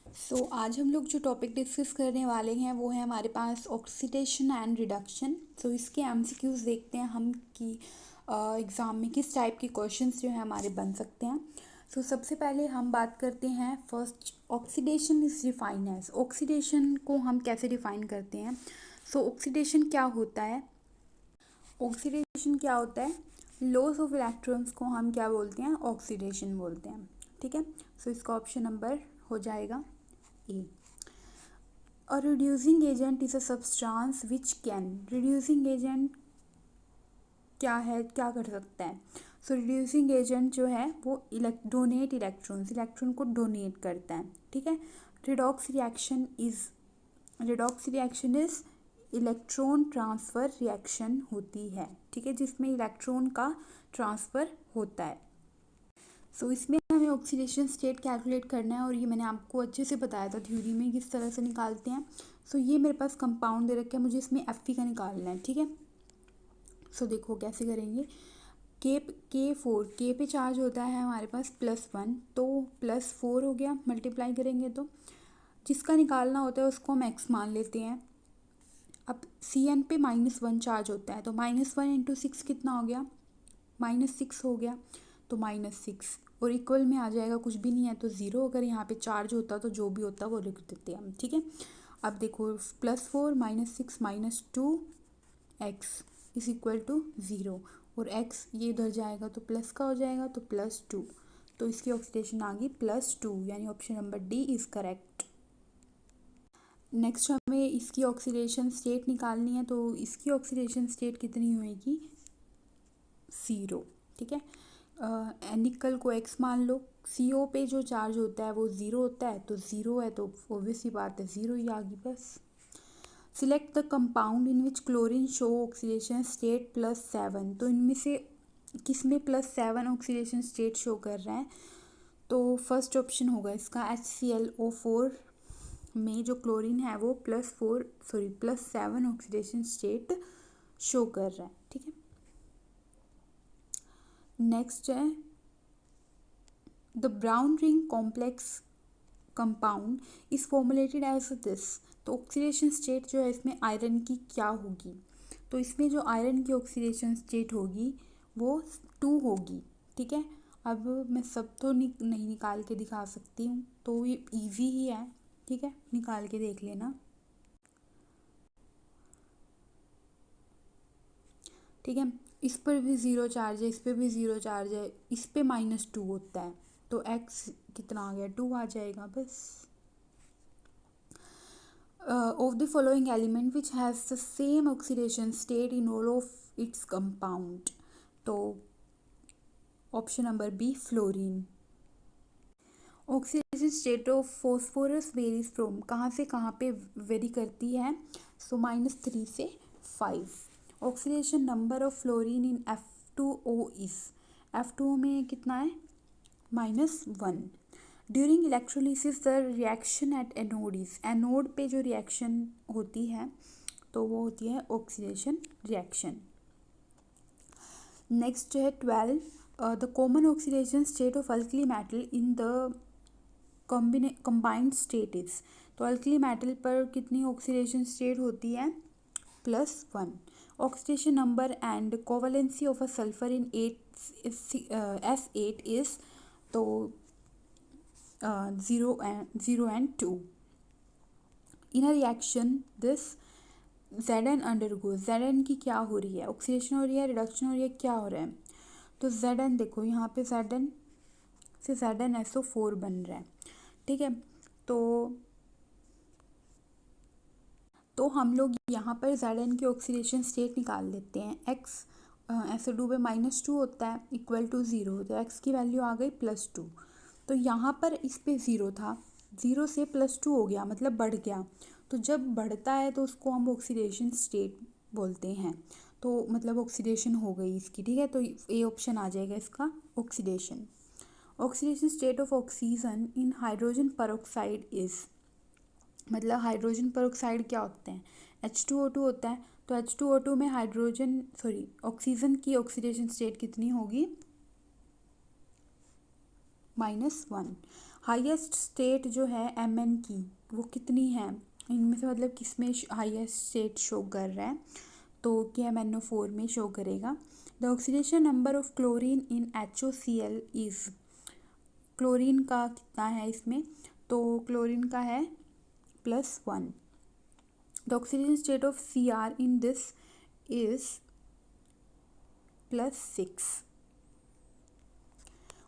आज हम लोग जो टॉपिक डिस्कस करने वाले हैं वो है हमारे पास ऑक्सीडेशन एंड रिडक्शन। इसके एमसीक्यूज देखते हैं हम कि एग्ज़ाम में किस टाइप के क्वेश्चंस जो है हमारे बन सकते हैं। सबसे पहले हम बात करते हैं first, oxidation is define as, oxidation को हम कैसे डिफाइन करते हैं। ऑक्सीडेशन क्या होता है? ऑक्सीडेशन क्या होता है? लॉस ऑफ इलेक्ट्रॉन्स को हम क्या बोलते हैं? ऑक्सीडेशन बोलते हैं। ठीक है, इसका ऑप्शन नंबर हो जाएगा ए। A reducing agent is a substance which can, reducing agent क्या है, क्या कर सकता है? रिड्यूसिंग एजेंट जो है वो डोनेट इलेक्ट्रॉन्स, इलेक्ट्रॉन को डोनेट करता है। ठीक है, redox reaction is, redox reaction is electron transfer reaction होती है। ठीक है, जिसमें इलेक्ट्रॉन का ट्रांसफ़र होता है। इसमें हमें ऑक्सीडेशन स्टेट कैलकुलेट करना है और ये मैंने आपको अच्छे से बताया था थ्योरी में किस तरह से निकालते हैं। ये मेरे पास कंपाउंड दे रखा है, मुझे इसमें एफ का निकालना है। ठीक है, देखो कैसे करेंगे। के4, के पे चार्ज होता है हमारे पास +1, तो +4 हो गया, मल्टीप्लाई करेंगे तो जिसका निकालना होता है उसको हम एक्स मान लेते हैं। अब Cn पे -1 चार्ज होता है, तो -1 × 6 कितना हो गया? -6 हो गया, तो -6 और इक्वल में आ जाएगा, कुछ भी नहीं है तो 0। अगर यहाँ पे चार्ज होता तो जो भी होता वो लिख देते हैं हम। ठीक है, अब देखो +4 -6 -2 x इज इक्वल टू 0 और x ये इधर जाएगा तो प्लस का हो जाएगा, तो +2। तो इसकी ऑक्सीडेशन आ गई +2, यानी option number D is correct. Next हमें इसकी ऑक्सीडेशन स्टेट निकालनी है, तो इसकी ऑक्सीडेशन स्टेट कितनी होएगी? 0। ठीक है, निकल को x मान लो, CO पे जो चार्ज होता है वो 0 होता है, तो 0 है तो ऑब्वियस सी बात है 0 ही आ गई बस। Select the compound in which chlorine show oxidation state +7, तो इनमें से किस में +7 ऑक्सीडेशन स्टेट शो कर रहा है? तो फर्स्ट ऑप्शन होगा इसका HClO4 में जो क्लोरीन है वो +7 ऑक्सीडेशन स्टेट शो कर रहा है। ठीक है, नेक्स्ट है the brown ring complex compound is formulated as this, तो ऑक्सीडेशन स्टेट जो है इसमें आयरन की क्या होगी? तो इसमें जो आयरन की ऑक्सीडेशन स्टेट होगी वो 2 होगी। ठीक है, अब मैं सब तो नहीं निकाल के दिखा सकती हूँ, तो ये इजी ही है। ठीक है, निकाल के देख लेना। ठीक है, इस पर भी 0 चार्ज है, इस पर भी 0 चार्ज है, इस पे -2 होता है, तो x कितना आ गया? 2 आ जाएगा बस। Of the following element which has the same oxidation state in all of its compound, तो option number B fluorine. Oxidation state of phosphorus varies from, कहाँ से कहाँ पे वेरी करती है? -3 से 5। Oxidation number of fluorine in F2O is, F2O में कितना है? -1। During electrolysis the reaction at anode is, anode पे जो रिएक्शन होती है तो वो होती है ऑक्सीडेशन रिएक्शन। नेक्स्ट जो है 12, the common oxidation state of alkali metal in the combined state is, तो अल्कली मेटल पर कितनी ऑक्सीडेशन स्टेट होती है? +1। Oxidation number and covalency of a sulphur in S8 is, तो 0 and 2। In a reaction this Zn undergo, Zn की क्या हो रही है? ऑक्सीडेशन हो रही है, रिडक्शन हो रही है, क्या हो रहा है? तो Zn देखो यहाँ पे Zn से ZnSO4 बन रहा है। ठीक है, तो हम लोग यहाँ पर Zn की ऑक्सीडेशन स्टेट निकाल लेते हैं। x SO2 पे -2 होता है, इक्वल टू 0, तो x की वैल्यू आ गई +2। तो यहाँ पर इस पे 0 था, 0 से +2 हो गया, मतलब बढ़ गया। तो जब बढ़ता है तो उसको हम ऑक्सीडेशन स्टेट बोलते हैं, तो मतलब ऑक्सीडेशन हो गई इसकी। ठीक है, तो ए ऑप्शन आ जाएगा इसका, oxidation. Oxidation state of oxygen in hydrogen peroxide is, मतलब हाइड्रोजन परऑक्साइड क्या होते हैं? H2O2 होता है, तो H2O2 में ऑक्सीजन की ऑक्सीडेशन स्टेट कितनी होगी? -1। हाईएस्ट स्टेट जो है Mn की वो कितनी है, इनमें से मतलब किस में हाईएस्ट स्टेट शो कर रहा है, तो कि MnO4 में शो करेगा। The oxidation number of chlorine in HOCl is, chlorine का कितना है इसमें, तो क्लोरीन का है +1। The oxidation state of Cr in this is +6।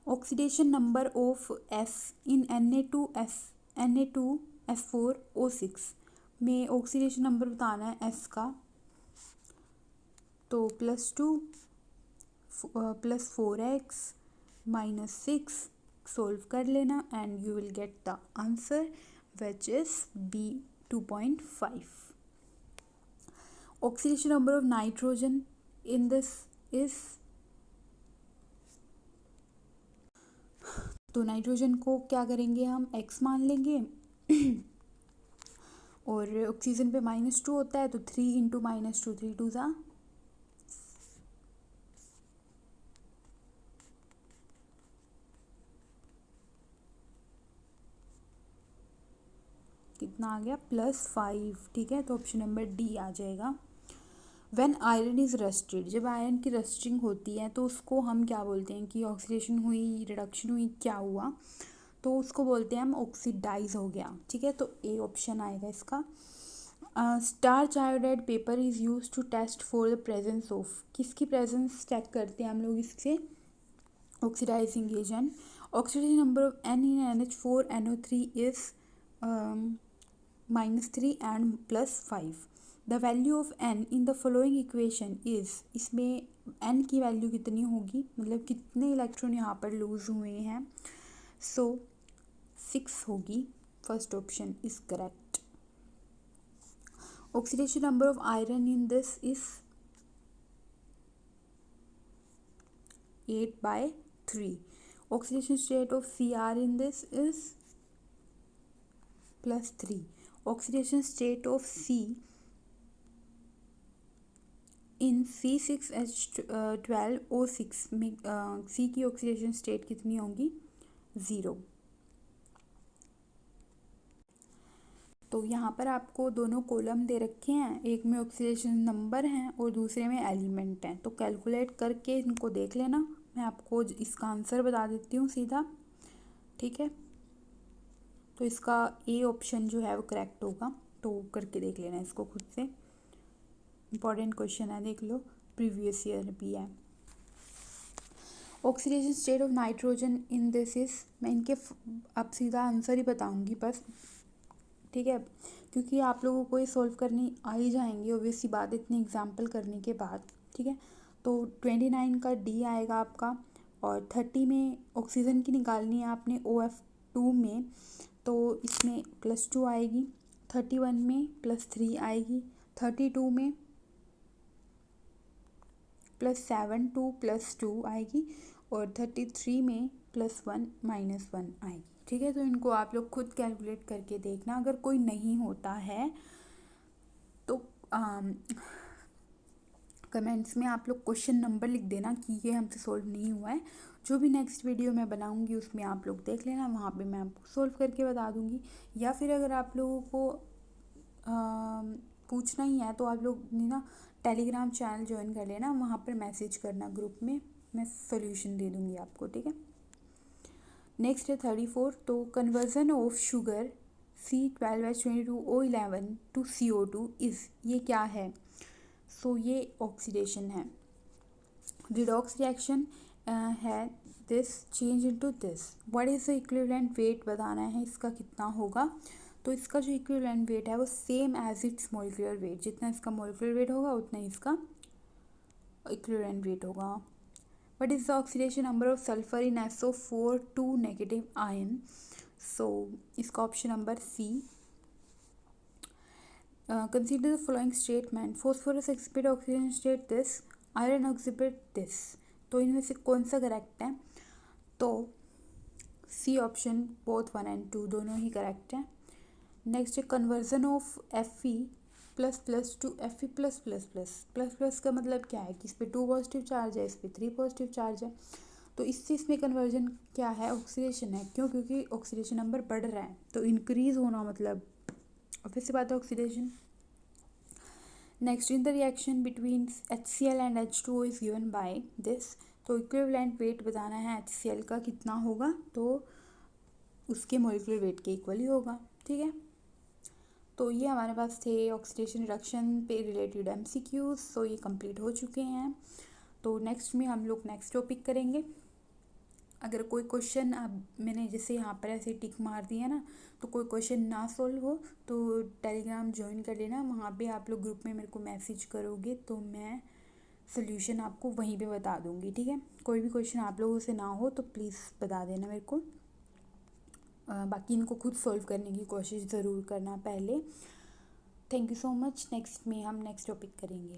Oxidation number of S in Na2S4O6 में ऑक्सीडेशन नंबर बताना है S का, तो +2 +4x -6 सोल्व कर लेना and you will get the answer which is B 2.5। Oxidation number of nitrogen in this is, तो nitrogen को क्या करेंगे हम x मान लेंगे और ऑक्सीजन पे -2 होता है तो 3 इंटू -2 3 2 ज़ा कितना आ गया +5। ठीक है, तो ऑप्शन नंबर डी आ जाएगा। व्हेन आयरन इज़ रस्टेड, जब आयरन की रस्टिंग होती है तो उसको हम क्या बोलते हैं कि ऑक्सीडेशन हुई, रिडक्शन हुई, क्या हुआ, तो उसको बोलते हैं हम ऑक्सीडाइज हो गया। ठीक है, तो ए ऑप्शन आएगा इसका। Starch iodide paper is use to test for the presence of, किसकी प्रेजेंस चेक करते हैं हम लोग इससे, oxidizing agent. Oxidation number of N in NH4NO3 is -3 and +5। The value of N in the following equation is, इसमें N की value कितनी होगी, मतलब कितने इलेक्ट्रॉन यहाँ पर लूज हुए हैं, सो 6 होगी। First option is correct. Oxidation number of iron in this is 8/3। Oxidation state of Cr in this is +3। Oxidation state of C in C6H12O6 में C की ऑक्सीडेशन स्टेट कितनी होगी, 0। तो यहाँ पर आपको दोनों कॉलम दे रखे हैं, एक में ऑक्सीडेशन नंबर हैं और दूसरे में एलिमेंट हैं, तो कैलकुलेट करके इनको देख लेना। मैं आपको इसका आंसर बता देती हूँ सीधा। ठीक है, तो इसका ए ऑप्शन जो है वो करेक्ट होगा, तो करके देख लेना इसको खुद से। इंपॉर्टेंट क्वेश्चन है, देख लो, प्रीवियस ईयर भी है। Oxidation state of nitrogen in this is, मैं इनके अब सीधा आंसर ही बताऊंगी बस। ठीक है, क्योंकि आप लोगों को ये सॉल्व करनी आ ही जाएंगी ऑब्वियस सी बात, इतनी एग्जाम्पल करने के बाद। ठीक है, तो 29 का डी आएगा आपका, और 30 में ऑक्सीजन की निकालनी है आपने OF2 में, तो इसमें +2 आएगी। 31 में +3 आएगी। 32 में +7 2 +2 आएगी, और 33 में +1 -1 आएगी। ठीक है, तो इनको आप लोग खुद कैलकुलेट करके देखना। अगर कोई नहीं होता है तो कमेंट्स में आप लोग क्वेश्चन नंबर लिख देना कि ये हमसे सोल्व नहीं हुआ है। जो भी नेक्स्ट वीडियो मैं बनाऊंगी उसमें आप लोग देख लेना, वहाँ पे मैं आपको सोल्व करके बता दूंगी। या फिर अगर आप लोगों को पूछना ही है तो आप लोग ने ना टेलीग्राम चैनल ज्वाइन कर लेना, वहाँ पर मैसेज करना ग्रुप में, मैं सोल्यूशन दे दूँगी आपको। ठीक है, नेक्स्ट है 34। तो conversion of sugar C12H22O11 to CO2 is, ये क्या है, सो ये ऑक्सीडेशन है। रिडॉक्स रिएक्शन है this change into this, what is the equivalent weight बताना है इसका कितना होगा। तो इसका जो इक्विवेलेंट वेट है वो same as its molecular weight, जितना इसका मॉलिक्यूलर वेट होगा उतना ही इसका इक्विवेलेंट वेट होगा। What is the oxidation number of sulphur in SO4 2 negative ion, so इसका option number C. Consider the following statement, phosphorus exhibit oxygen state this, iron exhibit this, तो इनमें से कौन सा करेक्ट है, तो सी ऑप्शन, बोथ 1 and 2 दोनों ही करेक्ट हैं। नेक्स्ट है conversion of Fe ++ to Fe+++++ का मतलब क्या है कि इस पर 2 पॉजिटिव चार्ज है, इस पर 3 पॉजिटिव चार्ज है, तो इससे इसमें कन्वर्जन क्या है, ऑक्सीडेशन है। क्यों? क्योंकि ऑक्सीडेशन नंबर बढ़ रहा है, तो इंक्रीज होना मतलब ऑब्वियस सी बात है oxidation. Next, in the reaction between HCl and H2O is given by this. तो इक्विवेलेंट वेट बताना है HCl का कितना होगा, तो उसके मॉलिक्यूलर वेट के इक्वल ही होगा। ठीक है, तो ये हमारे पास थे ऑक्सीडेशन रिडक्शन पे रिलेटेड MCQs। सो ये कंप्लीट हो चुके हैं। तो नेक्स्ट में हम लोग नेक्स्ट टॉपिक करेंगे। अगर कोई क्वेश्चन अब मैंने जैसे यहाँ पर ऐसे टिक मार दिया ना, तो कोई क्वेश्चन ना सॉल्व हो तो टेलीग्राम ज्वाइन कर लेना। वहाँ पे आप लोग ग्रुप में मेरे को मैसेज करोगे तो मैं सोल्यूशन आपको वहीं पे बता दूँगी। ठीक है, कोई भी क्वेश्चन आप लोगों से ना हो तो प्लीज़ बता देना मेरे को। बाकी इनको खुद सॉल्व करने की कोशिश ज़रूर करना पहले। Thank you so much. Next में हम नेक्स्ट टॉपिक करेंगे।